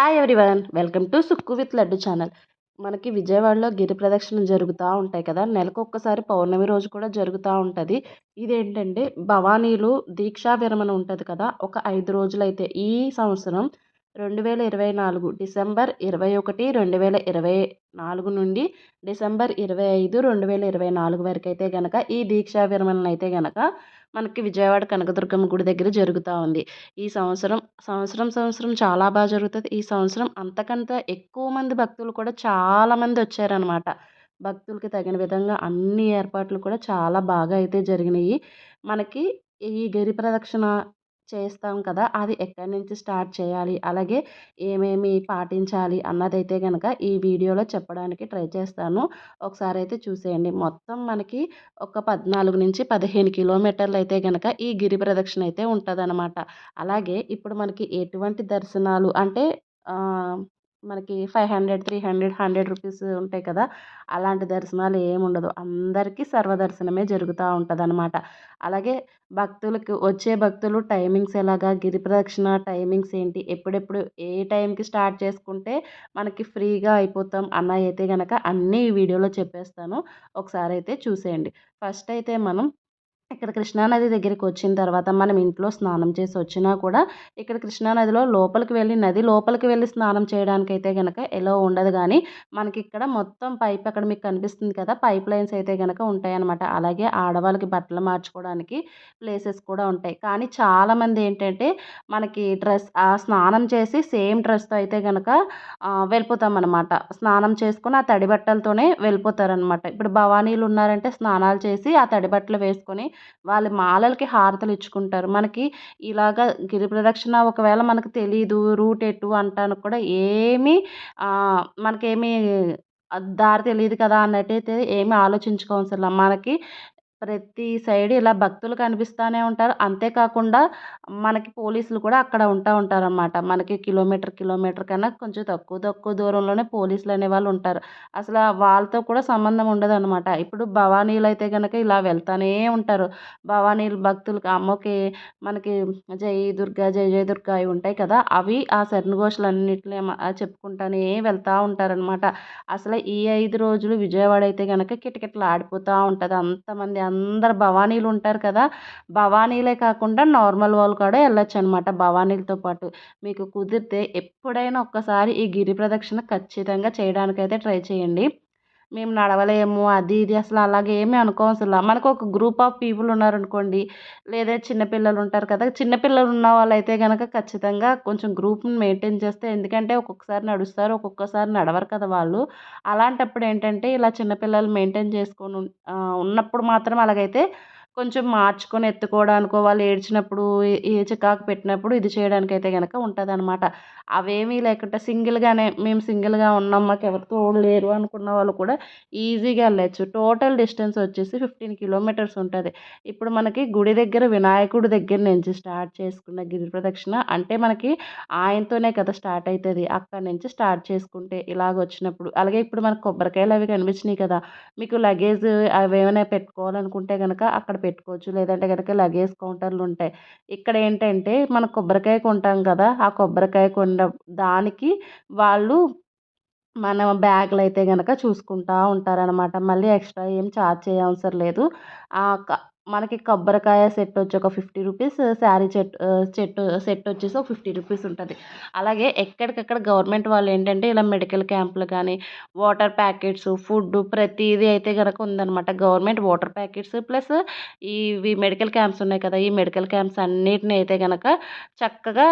Hi everyone, welcome to Sukku with laddu channel. మనకి విజయవాడలో గిరి ప్రదక్షిణలు జరుగుతూ ఉంటాయి కదా. నెలకు ఒక్కసారి పౌర్ణమి రోజు కూడా జరుగుతూ ఉంటుంది. ఇదేంటంటే భవానీలు దీక్షా విరమణ ఉంటుంది కదా. ఒక 5 రోజులైతే ఈ సంవత్సరం 2024 డిసెంబర్ 21, 2024 నుండి డిసెంబర్ 25, 2024 వరకు అయితే గనక ఈ దీక్షా విరమణలు అయితే గనక మనకి విజయవాడ కనకదుర్గమ్మ గుడి దగ్గర జరుగుతూ ఉంది. ఈ సంవత్సరం చాలా బాగా జరుగుతుంది. ఈ సంవత్సరం అంతకంటే ఎక్కువ మంది భక్తులు కూడా చాలామంది వచ్చారనమాట. భక్తులకి తగిన విధంగా అన్ని ఏర్పాట్లు కూడా చాలా బాగా అయితే జరిగినాయి. మనకి ఈ గిరి ప్రదక్షిణ చేస్తాం కదా, అది ఎక్కడి నుంచి స్టార్ట్ చేయాలి, అలాగే ఏమేమి పాటించాలి అన్నదైతే గనక ఈ వీడియోలో చెప్పడానికి ట్రై చేస్తాను. ఒకసారి అయితే చూసేయండి. మొత్తం మనకి ఒక 14 నుంచి 15 కిలోమీటర్లు అయితే గనక ఈ గిరి ప్రదక్షిణ అయితే ఉంటుందన్నమాట. అలాగే ఇప్పుడు మనకి ఎటువంటి దర్శనాలు అంటే మనకి 500, 300, రూపీస్ ఉంటాయి కదా. అలాంటి దర్శనాలు ఏముండదు. అందరికీ సర్వదర్శనమే జరుగుతూ ఉంటుందన్నమాట. అలాగే వచ్చే భక్తులు టైమింగ్స్ ఎలాగా, గిరి ప్రదక్షిణ టైమింగ్స్ ఏంటి, ఎప్పుడెప్పుడు ఏ టైంకి స్టార్ట్ చేసుకుంటే మనకి ఫ్రీగా అయిపోతాం అన్నవి అయితే గనక అన్నీ ఈ వీడియోలో చెప్పేస్తాను. ఒకసారి అయితే చూసేయండి. ఫస్ట్ అయితే మనం ఇక్కడ కృష్ణానది దగ్గరికి వచ్చిన తర్వాత మనం ఇంట్లో స్నానం చేసి వచ్చినా కూడా ఇక్కడ కృష్ణానదిలో నది లోపలికి వెళ్ళి స్నానం చేయడానికైతే గనక ఎలో ఉండదు. కానీ మనకి ఇక్కడ మొత్తం పైప్ అక్కడ మీకు కనిపిస్తుంది కదా, పైప్ లైన్స్ అయితే గనక ఉంటాయన్నమాట. అలాగే ఆడవాళ్ళకి బట్టలు మార్చుకోవడానికి ప్లేసెస్ కూడా ఉంటాయి. కానీ చాలామంది ఏంటంటే మనకి స్నానం చేసి సేమ్ డ్రెస్తో అయితే గనక వెళ్ళిపోతామన్నమాట. స్నానం చేసుకొని ఆ తడి బట్టలతోనే వెళ్ళిపోతారనమాట. ఇప్పుడు భవానీలు ఉన్నారంటే స్నానాలు చేసి ఆ తడి బట్టలు వేసుకొని వాళ్ళ మాలలకి హారతలు ఇచ్చుకుంటారు. మనకి ఇలాగ గిరి ప్రదక్షిణ ఒకవేళ మనకు తెలీదు, రూట్ ఎటు అంటానికి కూడా మనకేమీ దారి తెలీదు కదా అన్నట్టయితే ఏమీ ఆలోచించుకోవసరం. మనకి ప్రతి సైడ్ ఇలా భక్తులు కనిపిస్తూనే ఉంటారు. అంతేకాకుండా మనకి పోలీసులు కూడా అక్కడ ఉంటారనమాట. మనకి కిలోమీటర్ కన్నా కొంచెం తక్కువ తక్కువ దూరంలోనే పోలీసులు అనేవాళ్ళు ఉంటారు. అసలు వాళ్ళతో కూడా సంబంధం ఉండదనమాట. ఇప్పుడు భవానీలు అయితే కనుక ఇలా వెళ్తూనే ఉంటారు. భవానీలు భక్తులకి అమ్మకి మనకి జై దుర్గా, జై జయ దుర్గా అవి ఉంటాయి కదా, అవి ఆ శరణఘోషలన్నిటిని చెప్పుకుంటానే వెళ్తూ ఉంటారనమాట. అసలు ఈ 5 రోజులు విజయవాడ అయితే కనుక కిటకిటలు ఆడిపోతూ ఉంటుంది. అంతమంది అందరు భవానీలు ఉంటారు కదా. భవానీలే కాకుండా నార్మల్ వాళ్ళు కూడా వెళ్ళొచ్చు అనమాట భవానీలతో పాటు. మీకు కుదిరితే ఎప్పుడైనా ఒక్కసారి ఈ గిరి ప్రదక్షిణ ఖచ్చితంగా చేయడానికైతే ట్రై చేయండి. మేము నడవలేము అది ఇది అసలు అలాగే ఏమీ అనుకోవసరం. మనకు ఒక గ్రూప్ ఆఫ్ పీపుల్ ఉన్నారనుకోండి, లేదా చిన్నపిల్లలు ఉంటారు కదా, చిన్నపిల్లలు ఉన్న వాళ్ళైతే కనుక ఖచ్చితంగా కొంచెం గ్రూప్ని మెయింటైన్ చేస్తే, ఎందుకంటే ఒక్కొక్కసారి నడుస్తారు, ఒక్కొక్కసారి నడవరు కదా వాళ్ళు. అలాంటప్పుడు ఏంటంటే ఇలా చిన్నపిల్లలు మెయింటైన్ చేసుకొని ఉన్నప్పుడు మాత్రం అలాగైతే కొంచెం మార్చుకొని ఎత్తుకోవడానికో, వాళ్ళు ఏడ్చినప్పుడు చికాకు పెట్టినప్పుడు ఇది చేయడానికైతే గనక ఉంటుందన్నమాట. అవేమీ లేకుండా మేము సింగిల్గా ఉన్నాం, మాకు ఎవరు తోడు లేరు అనుకున్న వాళ్ళు కూడా ఈజీగా వెళ్ళొచ్చు. టోటల్ డిస్టెన్స్ వచ్చేసి 15 కిలోమీటర్స్ ఉంటుంది. ఇప్పుడు మనకి గుడి దగ్గర వినాయకుడి దగ్గర నుంచి స్టార్ట్ చేసుకున్న గిరి ప్రదక్షిణ అంటే మనకి ఆయనతోనే కదా స్టార్ట్ అవుతుంది. అక్కడి నుంచి స్టార్ట్ చేసుకుంటే ఇలాగ వచ్చినప్పుడు, అలాగే ఇప్పుడు మనకు కొబ్బరికాయలు అవి కనిపించినాయి కదా, మీకు లగేజ్ అవి ఏమైనా పెట్టుకోవాలనుకుంటే కనుక అక్కడ పెట్టుకోవచ్చు. లేదంటే కనుక లగేజ్ కౌంటర్లు ఉంటాయి. ఇక్కడ ఏంటంటే మనం కొబ్బరికాయ కొంటాం కదా, ఆ కొబ్బరికాయ కొన్న దానికి వాళ్ళు మన బ్యాగులు అయితే గనక చూసుకుంటా ఉంటారనమాట. మళ్ళీ ఎక్స్ట్రా ఏం ఛార్జ్ చేయవసరం లేదు. ఆహ్, క మనకి కొబ్బరికాయ సెట్ వచ్చి ఒక 50 రూపీస్, శారీ సెట్ వచ్చేసి ఒక 50 రూపీస్ ఉంటది. అలాగే ఎక్కడికక్కడ గవర్నమెంట్ వాళ్ళు ఏంటంటే ఇలా మెడికల్ క్యాంపులు కానీ, వాటర్ ప్యాకెట్స్, ఫుడ్డు ప్రతీది అయితే గనక ఉందనమాట. గవర్నమెంట్ వాటర్ ప్యాకెట్స్ ప్లస్ ఇవి మెడికల్ క్యాంప్స్ ఉన్నాయి కదా, ఈ మెడికల్ క్యాంప్స్ అన్నిటిని అయితే గనక చక్కగా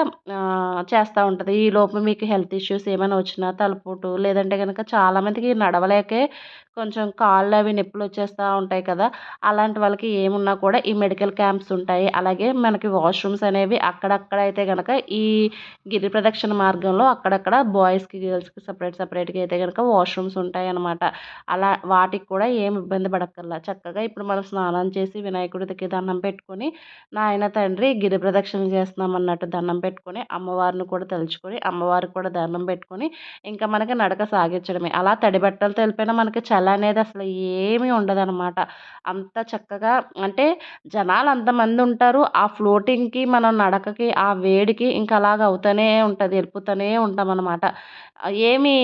చేస్తూ ఉంటది. ఈలోపు మీకు హెల్త్ ఇష్యూస్ ఏమైనా వచ్చినా తలపోటు లేదంటే గనక చాలామందికి నడవలేకే కొంచెం కాళ్ళు అవి నొప్పులు వచ్చేస్తూ ఉంటాయి కదా, అలాంటి వాళ్ళకి ఏమున్నా కూడా ఈ మెడికల్ క్యాంప్స్ ఉంటాయి. అలాగే మనకి వాష్రూమ్స్ అనేవి అక్కడక్కడ అయితే గనక ఈ గిరి ప్రదక్షిణ మార్గంలో అక్కడక్కడ బాయ్స్కి గర్ల్స్కి సపరేట్గా అయితే కనుక వాష్రూమ్స్ ఉంటాయి అన్నమాట. అలా వాటికి కూడా ఏమి ఇబ్బంది పడక్కర్లా. చక్కగా ఇప్పుడు మనం స్నానం చేసి వినాయకుడికి దండం పెట్టుకొని, నాయన తండ్రి గిరి ప్రదక్షిణ చేస్తున్నాం అన్నట్టు దండం పెట్టుకొని, అమ్మవారిని కూడా తలుచుకొని అమ్మవారికి కూడా దండం పెట్టుకొని ఇంకా మనకి నడక సాగించడమే. అలా తడి బట్టలతో వెళ్ళిపోయినా మనకి చలి అనేది అసలు ఏమీ ఉండదన్నమాట. అంత చక్కగా అంటే అంటే జనాలు అంతమంది ఉంటారు. ఆ ఫ్లోటింగ్‌కి, మనం నడకకి, ఆ వేడికి ఇంకా అలాగ అవుతూనే ఉంటది. వెళ్ళిపోతూనే ఉంటామనమాట. ఏమి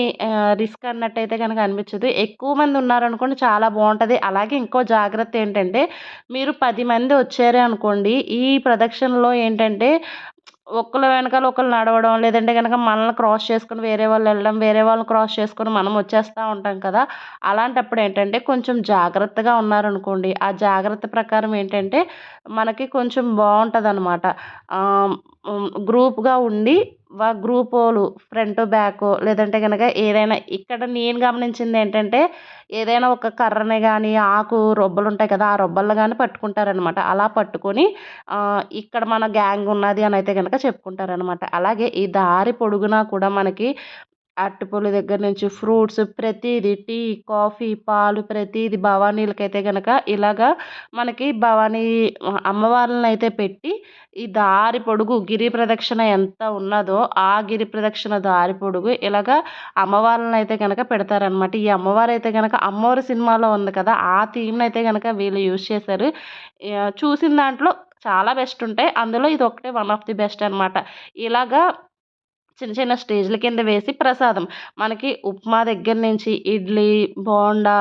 రిస్క్ అన్నట్టయితే గనక అనిపించదు. ఎక్కువ మంది ఉన్నారనుకోండి చాలా బావుంటది. అలాగే ఇంకో జాగ్రత్త ఏంటంటే, మీరు 10 మంది వచ్చారే అనుకోండి, ఈ ప్రదక్షిణలో ఏంటంటే ఒకళ్ళ వెనకాల ఒకళ్ళు నడవడం, లేదంటే గనక మనల్ని క్రాస్ చేసుకొని వేరే వాళ్ళెళ్ళడం, వేరే వాళ్ళని క్రాస్ చేసుకొని మనం వచ్చేస్తా ఉంటాం కదా! అలాంటప్పుడు ఏంటంటే కొంచెం జాగ్రత్తగా ఉన్నారనుకోండి, ఆ జాగ్రత్త ప్రకారం ఏంటంటే మనకి కొంచెం బావుంటదనమాట. గ్రూప్‌గా ఉండి గ్రూపోళ్ళు ఫ్రంట్, బ్యాకో లేదంటే గనక ఏదైనా ఇక్కడ నేను గమనించిందేంటంటే ఏదైనా ఒక కర్రని గానీ, ఆకు రొబ్బలుంటాయి కదా! ఆ రొబ్బలను గానీ పట్టుకుంటారనమాట. అలా పట్టుకొని ఇక్కడ మన గ్యాంగ్ ఉన్నది అనైతే గనక చెప్పుకుంటారనమాట. అలాగే ఈ దారి పొడుగునా కూడా మనకి అరటిపళ్ళు దగ్గర నుంచి ఫ్రూట్స్ ప్రతీది టీ, కాఫీ, పాలు ప్రతీది భవానీలకైతే గనక ఇలాగా మనకి భవానీ అమ్మవార్లనైతే పెట్టి ఈ దారి పొడుగు గిరి ప్రదక్షిణ ఎంత ఉన్నదో ఆ గిరి ప్రదక్షిణ దారి పొడుగు ఇలాగా అమ్మవార్లనైతే గనక పెడతారనమాట. ఈ అమ్మవారైతే గనక 'అమ్మోరు' సినిమాలో ఉంది కదా! ఆ థీమ్‌నైతే గనక వీళ్ళు యూజ్ చేశారు. చూసిన దాంట్లో చాలా బెస్ట్ ఉంటాయి. అందులో ఇదొక్కటే వన్ ఆఫ్ ది బెస్ట్ అనమాట. ఇలాగా చిన్న చిన్న స్టేజ్‌ల కింద వేసి ప్రసాదం. మనకి ఉప్మా దగ్గర నుంచి ఇడ్లీ, బోండా,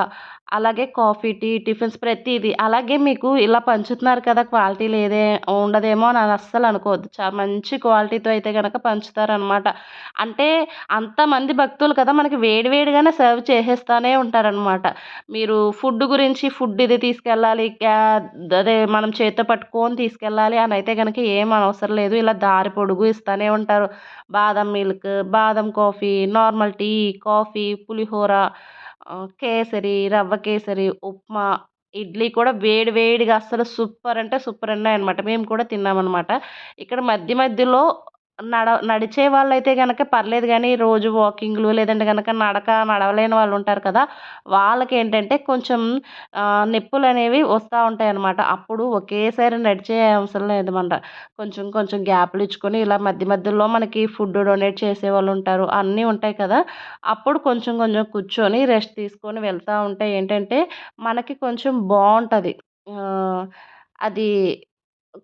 అలాగే కాఫీ, టీ, టిఫిన్స్ ప్రతీది. అలాగే మీకు ఇలా పంచుతున్నారు కదా! క్వాలిటీ ఉండదేమో అని అస్సలు అనుకోవద్దు. మంచి క్వాలిటీతో అయితే గనక పంచుతారనమాట. అంటే అంతమంది భక్తులు కదా! మనకి వేడి వేడిగానే సర్వ్ చేసేస్తానే ఉంటారనమాట. మీరు ఫుడ్ గురించి ఫుడ్ ఇది తీసుకెళ్ళాలి, అదే మనం చేత్తో పట్టుకొని తీసుకెళ్ళాలి అని అయితే గనక ఏం అనవసరం లేదు. ఇలా దారి పొడుగు ఇస్తానే ఉంటారు. బాదం మిల్క్, బాదం కాఫీ, నార్మల్ టీ, కాఫీ, పులిహోర, కేసరి, రవ్వ కేసరి, ఉప్మా, ఇడ్లీ కూడా వేడి వేడిగా అస్సలు సూపర్ అంటే సూపర్ ఉన్నాయన్నమాట. మేము కూడా తిన్నామన్నమాట. ఇక్కడ మధ్య మధ్యలో నడిచే వాళ్ళైతే గనక పర్లేదు గానీ, రోజు వాకింగ్‌లు లేదంటే గనక నడవలేని వాళ్ళుంటారు కదా! వాళ్ళకేంటంటే కొంచెం నొప్పులనేవి వస్తా ఉంటాయన్నమాట. అప్పుడు ఒకేసారి నడిచే అవసరం లేదనమాట. కొంచెం కొంచెం గ్యాప్‌లు ఇచ్చుకొని ఇలా మధ్య మధ్యలో మనకి ఫుడ్ డొనేట్ చేసేవాళ్ళుంటారు. అన్నీ ఉంటాయి కదా! అప్పుడు కొంచెం కొంచెం కూర్చొని రెస్ట్ తీసుకొని వెళ్తా ఉంటే ఏంటంటే, మనకి కొంచెం బావుంటది. ఆహ్, అది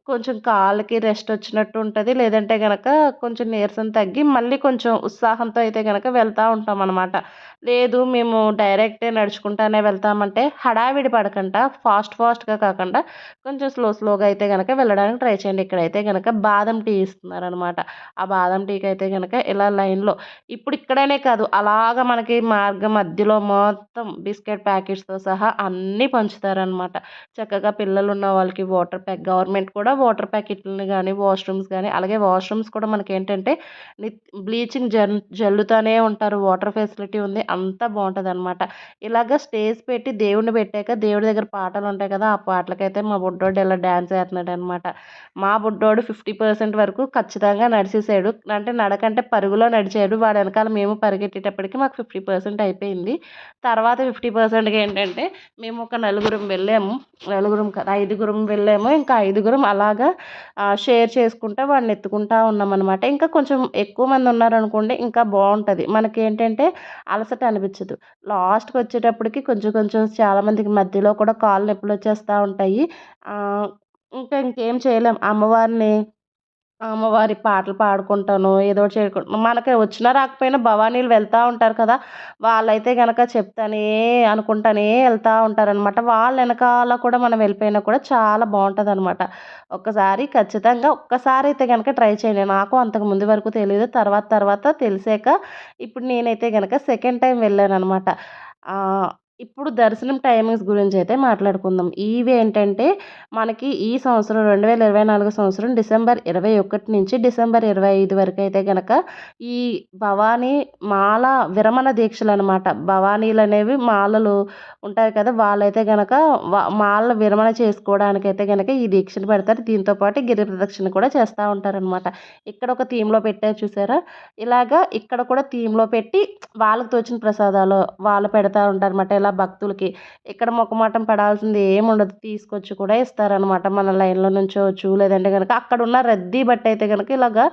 కొంచెం కాళ్ళకి రెస్ట్ వచ్చినట్టు ఉంటది. లేదంటే గనక కొంచెం నీరసం తగ్గి మళ్ళీ కొంచెం ఉత్సాహంతో అయితే గనక వెళ్తా ఉంటామనమాట. లేదు మేము డైరెక్టే నడుచుకుంటానే వెళ్తామంటే హడావిడి పడకంట ఫాస్ట్‌గా కాకుండా కొంచెం స్లోగా అయితే గనక వెళ్ళడానికి ట్రై చేయండి. ఇక్కడైతే గనక బాదం టీ ఇస్తున్నారనమాట. ఆ బాదం టీకైతే గనక ఇలా లైన్‌లో ఇప్పుడు ఇక్కడనే కాదు అలాగా మనకి మార్గం మధ్యలో మొత్తం బిస్కెట్ ప్యాకెట్స్‌తో సహా అన్నీ పంచుతారనమాట. చక్కగా పిల్లలున్న వాళ్ళకి గవర్నమెంట్ కూడా వాటర్ ప్యాకెట్లని గానీ, వాష్‌రూమ్స్ గానీ, అలాగే వాష్‌రూమ్స్ కూడా మనకేంటంటే బ్లీచింగ్ జల్లుతానే ఉంటారు. వాటర్ ఫెసిలిటీ ఉంది. అంతా బావుంటదనమాట. ఇలాగ స్టేజ్ పెట్టి దేవుడిని పెట్టాక దేవుడి దగ్గర పాటలుంటాయి కదా! ఆ పాటలకైతే మా బుడ్డోడు ఇలా డాన్స్ ఏత్తన్నాడనమాట. మా బుడ్డోడు 50% వరకు ఖచ్చితంగా నడిసేసాడు. అంటే నడకంటే పరుగులో నడిచాడు. వాడి ఎనకాల మేము పరిగెట్టేటప్పటికి మాకు 50% అయిపోయింది. తర్వాత 50%కి ఏంటంటే మేము ఒక నలుగురం వెళ్ళాము. నలుగురం కాదు ఐదుగురం వెళ్ళాము. ఇంకా ఐదుగురం అలాగా షేర్ చేసుకుంటా వాడిని ఎత్తుకుంటా ఉన్నామనమాట. ఇంకా కొంచెం ఎక్కువ మంది ఉన్నారనుకోండి ఇంకా బావుంటది. మనకేంటంటే అలసట అనిపించదు. లాస్ట్‌కొచ్చేటప్పటికి కొంచెం కొంచెం చాలా మందికి మధ్యలో కూడా కాళ్ళు నొప్పులొచ్చేస్తా ఉంటాయి. ఆహ్, ఇంకేం చేయలేం. అమ్మవారి పాటలు పాడుకుంటానో, ఏదో ఒకటి మనకి వచ్చినా రాకపోయినా భవానీలు వెళ్తా ఉంటారు కదా! వాళ్ళైతే గనక చెప్తానే అనుకుంటానే ఎళ్తా ఉంటారనమాట. వాళ్ళ ఎనకాల కూడా మనం వెళ్ళిపోయినా కూడా చాలా బావుంటదనమాట. ఒక్కసారైతే గనక ట్రై చేయండి. నాకు అంతకు ముందు వరకు తెలీదు. తర్వాత తర్వాత తెలిసాక ఇప్పుడు నేనైతే గనక సెకండ్ టైమ్ వెళ్ళాననమాట. ఆహ్, ఇప్పుడు దర్శనం టైమింగ్స్ గురించైతే మాట్లాడుకుందాం. ఇవేంటంటే మనకి ఈ సంవత్సరం 2024 సంవత్సరం డిసెంబర్ 21 నుంచి డిసెంబర్ 25 వరకైతే గనక ఈ భవానీ మాల విరమణ దీక్షలనమాట. భవానీలనేవి మాలలు ఉంటాయి కదా! వాళ్ళైతే గనక మాల విరమణ చేసుకోవడానికైతే గనక ఈ దీక్షలు పెడతారు. దీంతో పాటు గిరి ప్రదక్షిణ కూడా చేస్తా ఉంటారనమాట. ఇక్కడ ఒక థీమ్‌లో పెట్టారు చూసారా? ఇలాగా ఇక్కడ కూడా థీమ్‌లో పెట్టి వాళ్ళకి తోచిన ప్రసాదాలు వాళ్ళు పెడతా ఉంటారనమాట. ఇలా ఇలా భక్తులకి. ఇక్కడ మొక్కుమాటం పడాల్సింది ఏముండదు. తీసుకొచ్చి కూడా ఇస్తారనమాట. మన లైన్‌లో నుంచోవచ్చు. లేదంటే గనక అక్కడున్న రద్దీ బట్టయితే గనక ఇలాగా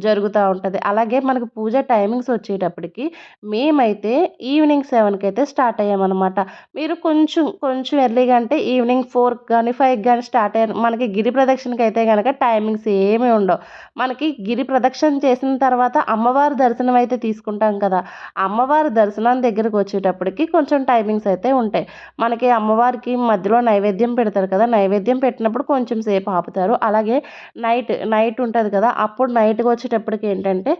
జరుగుతా ఉంటది. అలాగే మనకు పూజ టైమింగ్స్ వచ్చేటప్పటికి మేమైతే ఈవినింగ్ 7కి అయితే స్టార్ట్ అయ్యామనమాట. మీరు కొంచెం ఎర్లీగా అంటే ఈవినింగ్ 4కి గానీ, 5కి గానీ స్టార్ట్ అయ్యారు. మనకి గిరి ప్రదక్షిణకైతే గనక టైమింగ్స్ ఏమీ ఉండవు. మనకి గిరి ప్రదక్షిణ చేసిన తర్వాత అమ్మవారి దర్శనం అయితే తీసుకుంటాం కదా! అమ్మవారి దర్శనం దగ్గరికి వచ్చేటప్పటికి కొంచెం టైమింగ్స్ అయితే ఉంటాయి. మనకి అమ్మవారికి మధ్యలో నైవేద్యం పెడతారు కదా! నైవేద్యం పెట్టినప్పుడు కొంచెం సేపు ఆపుతారు. అలాగే నైట్ ఉంటది కదా! అప్పుడు నైట్‌కి వచ్చేటప్పటికి ఏంటంటే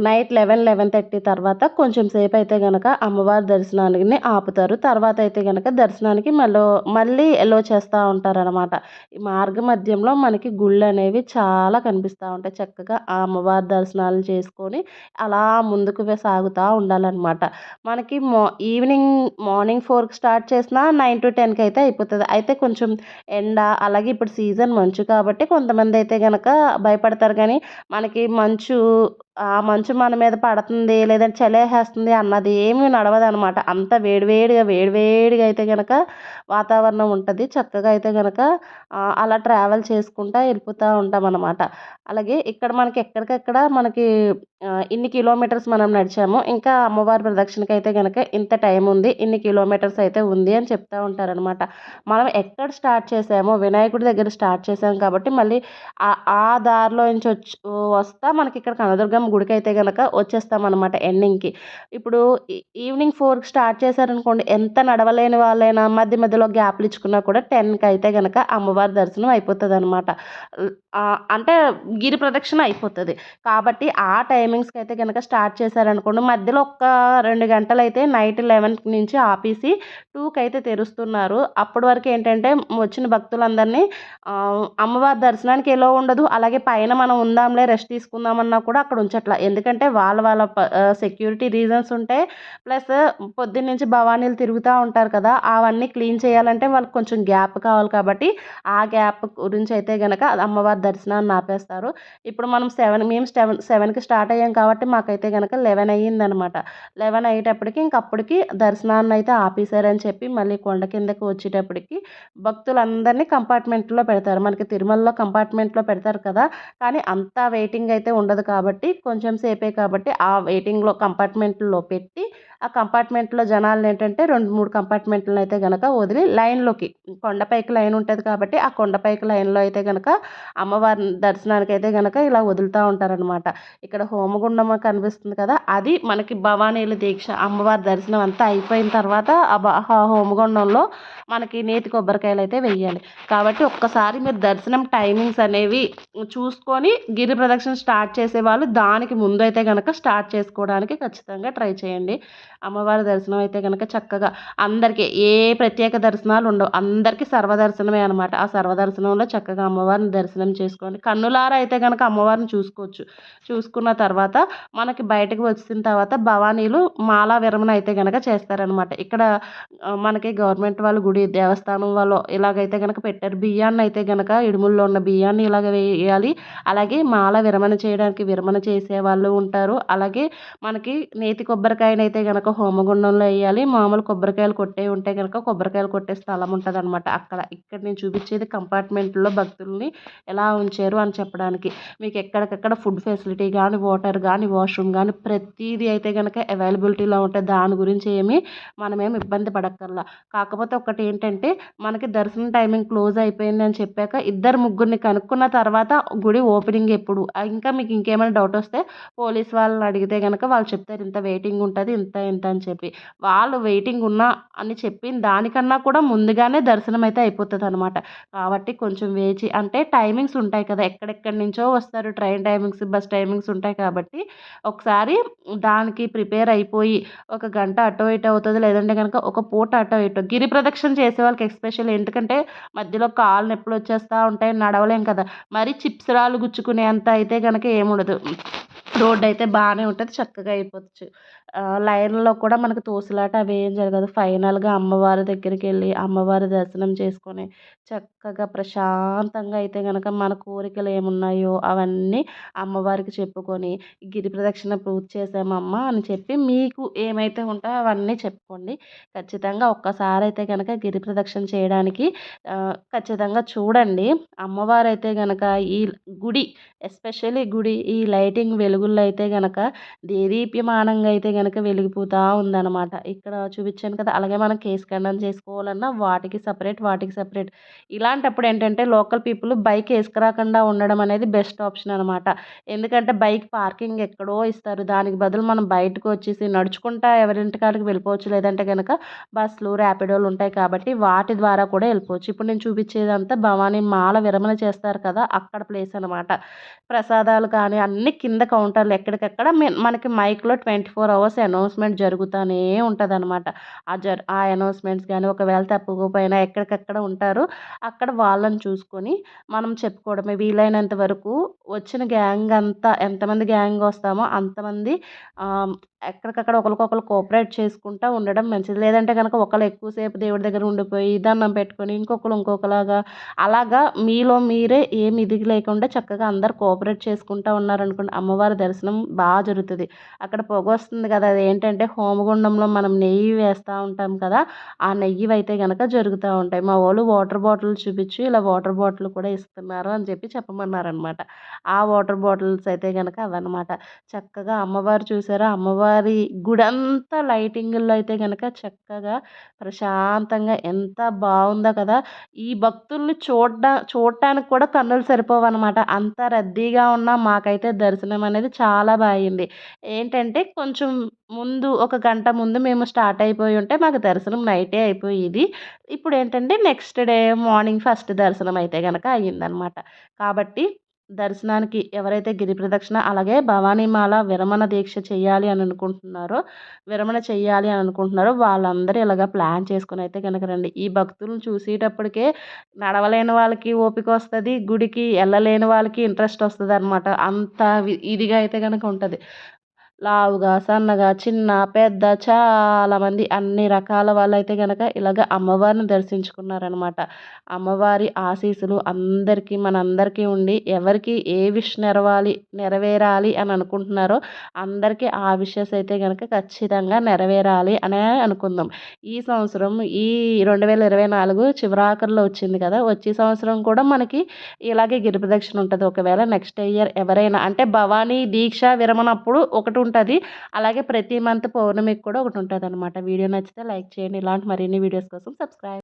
నైట్ 11:30 తర్వాత కొంచెం సేపయితే గనక అమ్మవారి దర్శనాన్ని ఆపుతారు. తర్వాతయితే గనక దర్శనానికి మళ్ళీ ఎలో చేస్తా ఉంటారనమాట. ఈ మార్గ మధ్యంలో మనకి గుళ్ళనేవి చాలా కనిపిస్తా ఉంటాయి. చక్కగా ఆ అమ్మవారి దర్శనాలు చేసుకొని అలా ముందుకు సాగుతా ఉండాలనమాట. మనకి ఈవినింగ్ మార్నింగ్ 4కి స్టార్ట్ చేసినా 9-10కి అయితే అయిపోతది. అయితే కొంచెం ఎండ అలాగే ఇప్పుడు సీజన్ మంచు కాబట్టి కొంతమందయితే గనక భయపడతారు గానీ, మనకి ఆ మంచు మన మీద పడుతుంది, లేదంటే చలేసేస్తుంది అన్నది ఏమీ నడవదనమాట. అంత వేడివేడిగా అయితే గనక వాతావరణం ఉంటది. చక్కగా అయితే గనక అలా ట్రావెల్ చేసుకుంటా వెళ్ళిపోతా ఉంటామనమాట. అలాగే ఇక్కడ మనకి ఎక్కడికక్కడ మనకి ఇన్ని కిలోమీటర్స్ మనం నడిచాము. ఇంకా అమ్మవారి ప్రదక్షిణకైతే గనక ఇంత టైం ఉంది. ఇన్ని కిలోమీటర్స్ అయితే ఉంది అని చెప్తా ఉంటారనమాట. మనం ఎక్కడ స్టార్ట్ చేసామో వినాయకుడి దగ్గర స్టార్ట్ చేసాం కాబట్టి మళ్ళీ ఆ దారిలో నుంచి వస్తా మనకి ఇక్కడ కనదుర్గమ్మ గుడికైతే గనక వచ్చేస్తామనమాట ఎండింగ్‌కి. ఇప్పుడు ఈవినింగ్ 4కి స్టార్ట్ చేశారనుకోండి, ఎంత నడవలేని వాళ్ళైనా మధ్య మధ్యలో గ్యాప్‌లు ఇచ్చుకున్నా కూడా 10కి అయితే గనక అమ్మవారి దర్శనం అయిపోతదనమాట. అంటే గిరి ప్రదక్షిణ అయిపోతది. కాబట్టి ఆ టైమింగ్స్‌కి అయితే గనక స్టార్ట్ చేశారనుకోండి, మధ్యలో ఒక్క 2 గంటలైతే నైట్ 11 నుంచి ఆపేసి 2కి అయితే తెరుస్తున్నారు. అప్పటి వరకు ఏంటంటే వచ్చిన భక్తులందరినీ అమ్మవారి దర్శనానికి ఎలో ఉండదు. అలాగే పైన మనం ఉందాంలే రెస్ట్ తీసుకుందామన్నా కూడా అక్కడ ఉంచట్ల. ఎందుకంటే వాళ్ళ సెక్యూరిటీ రీజన్స్ ఉంటాయి. ప్లస్ పొద్దున్నుంచి భవానీలు తిరుగుతా ఉంటారు కదా! అవన్నీ క్లీన్ చేయాలంటే వాళ్ళకి కొంచెం గ్యాప్ కావాలి కాబట్టి, ఆ గ్యాప్ గురించి అయితే గనక అమ్మవారి దర్శనాన్ని ఆపేస్తారు. ఇప్పుడు మేము 7కి స్టార్ట్ అయ్యాం కాబట్టి మాకైతే గనక 11 అయ్యిందనమాట. 11 అయ్యేటప్పటికి అప్పటికి దర్శనాన్నయితే ఆపేశారని చెప్పి మళ్ళీ కొండ కిందకి వచ్చేటప్పటికి భక్తులందరినీ కంపార్ట్మెంట్‌లో పెడతారు. మనకి తిరుమలలో కంపార్ట్మెంట్‌లో పెడతారు కదా! కానీ అంతా వెయిటింగ్ అయితే ఉండదు కాబట్టి కొంచెం సేపే కాబట్టి ఆ వెయిటింగ్‌లో కంపార్ట్మెంట్‌లో పెట్టి ఆ కంపార్ట్మెంట్‌లో జనాలనేంటంటే 2, 3 కంపార్ట్మెంట్‌లని అయితే గనక వదిలి లైన్‌లోకి కొండపైకి లైన్ ఉంటది కాబట్టి ఆ కొండపైకి లైన్‌లో అయితే గనక అమ్మవారి దర్శనానికైతే గనక ఇలా వదులుతా ఉంటారనమాట. ఇక్కడ హోమగుండం కనిపిస్తుంది కదా! అది మనకి భవానీల దీక్ష అమ్మవారి దర్శనం అంతా అయిపోయిన తర్వాత ఆ హోమగుండంలో మనకి నేతి కొబ్బరికాయలైతే వెయ్యాలి. కాబట్టి ఒక్కసారి మీరు దర్శనం టైమింగ్స్ అనేవి చూసుకొని గిరి ప్రదక్షిణ స్టార్ట్ చేసేవాళ్ళు దానికి ముందైతే గనక స్టార్ట్ చేసుకోవడానికి ఖచ్చితంగా ట్రై చేయండి. అమ్మవారి దర్శనం అయితే గనక చక్కగా అందరికీ ఏ ప్రత్యేక దర్శనాలు ఉండవు. అందరికీ సర్వదర్శనమే అనమాట. ఆ సర్వదర్శనంలో చక్కగా అమ్మవారిని దర్శనం చేసుకొని కన్నులారా అయితే గనక అమ్మవారిని చూసుకోవచ్చు. చూసుకున్న తర్వాత మనకి బయటకు వచ్చిన తర్వాత భవానీలు మాలా విరమణ అయితే గనక చేస్తారనమాట. ఇక్కడ మనకి గవర్నమెంట్ వాళ్ళు గుడి దేవస్థానం వాళ్ళు ఇలాగైతే గనక పెట్టారు. బియ్యాన్ని అయితే గనక ఇడుముల్లో ఉన్న బియ్యాన్ని ఇలాగ వేయాలి. అలాగే మాల విరమణ చేయడానికి విరమణ చేసేవాళ్ళు ఉంటారు. అలాగే మనకి నేతి కొబ్బరికాయనైతే గనక హోమగుండంలో ఎయ్యాలి. మామూలు కొబ్బరికాయలు కొట్టేవి ఉంటే గనక కొబ్బరికాయలు కొట్టే స్థలం ఉంటదనమాట అక్కడ. ఇక్కడ నేను చూపించేది కంపార్ట్మెంట్‌లో భక్తుల్ని ఎలా ఉంచారు అని చెప్పడానికి. మీకు ఎక్కడికక్కడ ఫుడ్ ఫెసిలిటీ గానీ, వాటర్ గానీ, వాష్‌రూమ్ గానీ ప్రతీది అయితే గనక అవైలబిలిటీలో ఉంటాయి. దాని గురించి మనమేమి ఇబ్బంది పడక్కర్లా. కాకపోతే ఒకటేంటంటే మనకి దర్శనం టైమింగ్ క్లోజ్ అయిపోయింది అని చెప్పాక ఇద్దరు ముగ్గురిని కనుక్కున్న తర్వాత గుడి ఓపెనింగ్ ఎప్పుడు? ఇంకా మీకు ఇంకేమైనా డౌట్ వస్తే పోలీస్ వాళ్ళని అడిగితే గనక వాళ్ళు చెప్తారు. ఇంత వెయిటింగ్ ఉంటది. ఇంత అని చెప్పి. వాళ్ళు వెయిటింగ్ ఉన్నా అని చెప్పిన దానికన్నా కూడా ముందుగానే దర్శనం అయితే అయిపోతదనమాట. కాబట్టి కొంచెం వేచి అంటే టైమింగ్స్ ఉంటాయి కదా! ఎక్కడెక్కడి నుంచో వస్తారు. ట్రైన్ టైమింగ్స్, బస్ టైమింగ్స్ ఉంటాయి కాబట్టి ఒకసారి దానికి ప్రిపేర్ అయిపోయి ఒక గంట అటో ఇటో అవుతది. లేదంటే గనక ఒక పూట అటో ఇటో గిరి ప్రదక్షిణ చేసే వాళ్ళకి ఎస్పెషల్లీ ఎందుకంటే మధ్యలో కాళ్ళు నొప్పులొచ్చేస్తా ఉంటాయి. నడవలేం కదా! మరి చిప్స్ రాళ్ళు గుచ్చుకునేంత అయితే గనక ఏముండదు. రోడ్డయితే బానే ఉంటది. చక్కగా అయిపోవచ్చు. లైన్‌లో కూడా మనకు తోసులాట అవేం జరగదు. ఫైనల్‌గా అమ్మవారి దగ్గరికెళ్ళి, అమ్మవారి దర్శనం చేసుకొని, చక్కగా ప్రశాంతంగా అయితే గనక మన కోరికలేమున్నాయో అవన్నీ అమ్మవారికి చెప్పుకొని, గిరి ప్రదక్షిణ పూర్తి చేశామమ్మా అని చెప్పి, మీకు ఏమైతే ఉంటాయో అవన్నీ చెప్పుకోండి. ఖచ్చితంగా ఒక్కసారైతే గనక గిరి ప్రదక్షిణ చేయడానికి ఖచ్చితంగా చూడండి. అమ్మవారైతే గనక ఈ గుడి ఎస్పెషల్లీ గుడి ఈ లైటింగ్ వెలుగుల్లో అయితే గనక దేదీప్యమానంగా అయితే గనక వెలిగిపోతా ఉందనమాట. ఇక్కడ చూపిచ్చాను కదా! అలాగే మనం కేస్ ఖండన చేసుకోవాలన్నా వాటికి సెపరేట్, వాటికి సెపరేట్. ఇలాంటప్పుడు ఏంటంటే లోకల్ పీపుల్ బైక్ ఏసుకురాకుండా ఉండడం అనేది బెస్ట్ ఆప్షన్ అనమాట. ఎందుకంటే బైక్ పార్కింగ్ ఎక్కడో ఇస్తారు. దానికి బదులు మనం బయటకొచ్చేసి నడుచుకుంటా ఎవరింటి కాడికి వెళ్ళిపోవచ్చు. లేదంటే గనక బస్సులు, ర్యాపిడోలు ఉంటాయి కాబట్టి వాటి ద్వారా కూడా వెళ్ళిపోవచ్చు. ఇప్పుడు నేను చూపిచ్చేదంతా భవానీ మాల విరమణ చేస్తారు కదా! అక్కడ ప్లేస్ అనమాట. ప్రసాదాలు కానీ అన్నీ కింద కౌంటర్లు ఎక్కడికక్కడ మనకి మైక్‌లో 24 అవర్స్ అనౌన్స్‌మెంట్ జరుగుతానే ఉంటదనమాట. ఆ అనౌన్స్‌మెంట్స్ గానీ ఒకవేళ తప్పకపోయినా ఎక్కడికక్కడ ఉంటారు. అక్కడ వాళ్ళని చూసుకొని మనం చెప్పుకోవడమే. వీలైనంత వరకు వచ్చిన గ్యాంగ్ అంతా ఎంతమంది గ్యాంగ్ వస్తామో అంతమంది ఎక్కడికక్కడ ఒకళ్ళకొకళ్ళు కోఆపరేట్ చేసుకుంటా ఉండడం మంచిది. లేదంటే గనక ఒకళ్ళు ఎక్కువ సేపు దేవుడి దగ్గర ఉండిపోయి దండం పెట్టుకొని ఇంకొకళ్ళు ఇంకొకలాగా అలాగా మీలో మీరే ఏమి ఇది లేకుండా చక్కగా అందరూ కోఆపరేట్ చేసుకుంటా ఉన్నారనుకోండి అమ్మవారి దర్శనం జరుగుతది. అక్కడ పొగొస్తుంది కదా! అదేంటంటే హోమగుండంలో మనం నెయ్యి వేస్తా ఉంటాం కదా! ఆ నెయ్యివైతే గనక జరుగుతా ఉంటాయి. మా వోళ్ళు వాటర్ బాటిల్ చూపిచ్చి ఇలా వాటర్ బాటిల్ కూడా ఇస్తున్నారు అని చెప్పి చెప్పమన్నారనమాట. ఆ వాటర్ బాటిల్స్ అయితే గనక అవన్నమాట. చక్కగా అమ్మవారు చూసారా? అమ్మవారి గుడంతా లైటింగుల్లో అయితే గనక చక్కగా ప్రశాంతంగా ఎంత బావుందో కదా! ఈ భక్తుల్ని చూడటానికి కూడా కన్నులు సరిపోవనమాట. అంత రద్దీగా ఉన్నా మాకైతే దర్శనం అనేది చాలా అయింది. ఏంటంటే కొంచెం ముందు ఒక గంట ముందు మేము స్టార్ట్ అయిపోయి ఉంటే మాకు దర్శనం నైటే అయిపోయేది. ఇప్పుడేంటంటే నెక్స్ట్ డే మార్నింగ్ ఫస్ట్ దర్శనం అయితే గనక అయ్యిందనమాట. కాబట్టి దర్శనానికి ఎవరైతే గిరి ప్రదక్షిణ అలాగే భవానీమాల విరమణ దీక్ష చెయ్యాలి అని అనుకుంటున్నారో, విరమణ చెయ్యాలి అని అనుకుంటున్నారో వాళ్ళందరూ ఇలాగ ప్లాన్ చేసుకొనైతే గనక రండి. ఈ భక్తులను చూసేటప్పటికే నడవలేని వాళ్ళకి ఓపికొస్తది. గుడికి ఎళ్ళలేని వాళ్ళకి ఇంట్రెస్ట్ వస్తదనమాట. అంత ఇదిగా అయితే గనక ఉంటది. లావుగా, సన్నగా, చిన్న, పెద్ద చాలామంది అన్ని రకాల వాళ్ళైతే గనక ఇలాగ అమ్మవారిని దర్శించుకున్నారనమాట. అమ్మవారి ఆశీస్సులు అందరికీ మనందరికీ ఉండి ఎవరికి ఏ విష్ నెరవేరాలి అని అనుకుంటున్నారో అందరికీ ఆ విషెస్ అయితే గనక ఖచ్చితంగా నెరవేరాలి అనే అనుకుందాం. ఈ సంవత్సరం ఈ 2024 చివరాఖరులో వచ్చింది కదా! వచ్చే సంవత్సరం కూడా మనకి ఇలాగే గిరి ప్రదక్షిణ ఉంటది. ఒకవేళ నెక్స్ట్ ఇయర్ ఎవరైనా అంటే భవానీ దీక్ష విరమణ అప్పుడు ఒకటుంటది. అలాగే ప్రతి మంత్ పౌర్ణమికి కూడా ఒకటుంటదనమాట. వీడియో నచ్చితే లైక్ చేయండి. ఇలాంటి మరిన్ని వీడియోస్ కోసం సబ్స్క్రైబ్